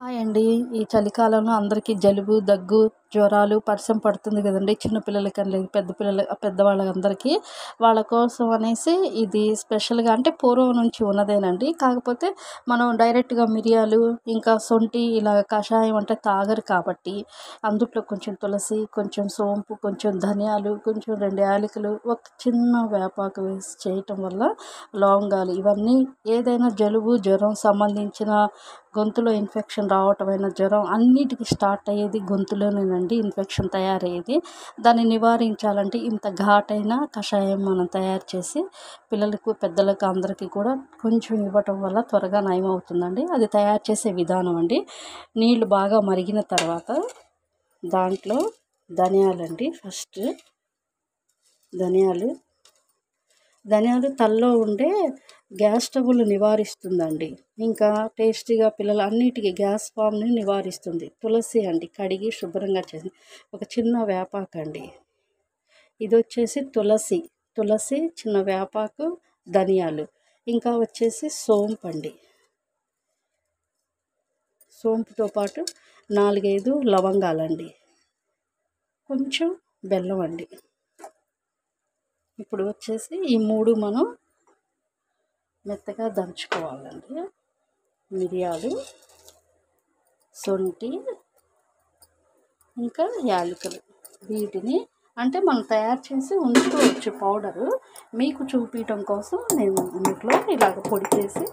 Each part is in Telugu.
హాయ్ అండి. ఈ చలికాలంలో అందరికీ జలుబు, దగ్గు, జ్వరాలు, పరసం పడుతుంది కదండీ! చిన్న పిల్లలకని లేదు, పెద్దవాళ్ళందరికీ. వాళ్ళ కోసం అనేసి ఇది స్పెషల్‌గా అంటే పూర్వం నుంచి ఉన్నదేనండి. కాకపోతే మనం డైరెక్ట్‌గా మిరియాలు, ఇంకా సొంఠి ఇలా కషాయం అంటే తాగరు కాబట్టి, అందుట్లో కొంచెం తులసి, కొంచెం సోంపు, కొంచెం ధనియాలు, కొంచెం 2 యాలకులు, ఒక చిన్న వేపాకు వేసి చేయటం వల్ల లవంగాలు ఇవన్నీ ఏదైనా జలుబు, జ్వరం సంబంధించిన గొంతులో ఇన్ఫెక్షన్ రావటమైన జ్వరం అన్నిటికి స్టార్ట్ అయ్యేది గొంతులోనేనండి. ఇన్ఫెక్షన్ తయారయ్యేది. దాన్ని నివారించాలంటే ఇంత ఘాటైన కషాయం మనం తయారు చేసి పిల్లలకు, పెద్దలకు అందరికీ కూడా కొంచెం ఇవ్వటం వల్ల త్వరగా నయమవుతుందండి. అది తయారు చేసే విధానం అండి. నీళ్ళు బాగా మరిగిన తర్వాత దాంట్లో ధనియాలండి. ఫస్ట్ ధనియాలు తలలో ఉండే గ్యాస్ ట్రబుల్ నివారిస్తుందండి. ఇంకా టేస్టీగా పిల్లలు అన్నిటికీ గ్యాస్ ఫామ్‌ని నివారిస్తుంది. తులసి అండి, కడిగి శుభ్రంగా చేసి ఒక చిన్న వేపాకండి. ఇదొచ్చేసి తులసి, చిన్న వేపాకు, ధనియాలు. ఇంకా వచ్చేసి సోంపండి. సోంపుతో పాటు 4, 5 లవంగాలండి. కొంచెం బెల్లం అండి. ఇప్పుడు వచ్చేసి ఈ 3 మనం మెత్తగా దంచుకోవాలండి. మిరియాలు, సొంఠి, ఇంకా యాలకులు. వీటిని అంటే మనం తయారు చేసి ఉంచుకోవచ్చు పౌడరు. మీకు చూపించడం కోసం నేను ఇంట్లో ఇలాగ పొడి చేసి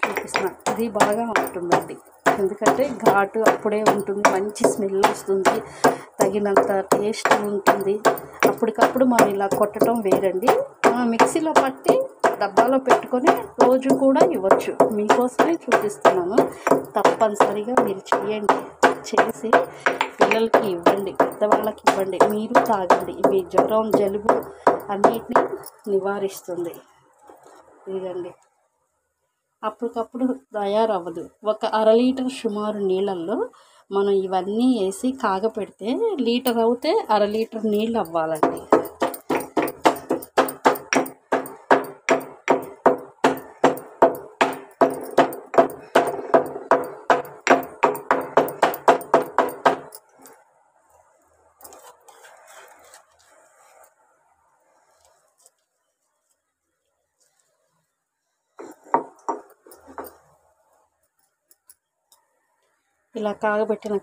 చూపిస్తున్నాను. ఇది బాగా ఉంటుందండి. ఎందుకంటే ఘాటు అప్పుడే ఉంటుంది, మంచి స్మెల్ వస్తుంది, తగినంత టేస్ట్ ఉంటుంది. అప్పటికప్పుడు మనం ఇలా కొట్టడం వేరండి. మిక్సీలో పట్టి డబ్బాలో పెట్టుకొని రోజు కూడా ఇవ్వచ్చు. మీకోసమే చూపిస్తున్నాను. తప్పనిసరిగా మీరు చేయండి. చేసి పిల్లలకి ఇవ్వండి, పెద్దవాళ్ళకి ఇవ్వండి, మీరు తాగండి. మీ జ్వరం, జలుబు అన్నిటినీ నివారిస్తుంది. ఇదండి. అప్పటికప్పుడు తయారవ్వదు. ఒక లీటర్ సుమారు నీళ్ళల్లో మనం ఇవన్నీ వేసి కాగపెడితే లీటర్ అవుతే లీటర్ నీళ్ళు అవ్వాలండి. ఇలా కాగబెట్టిన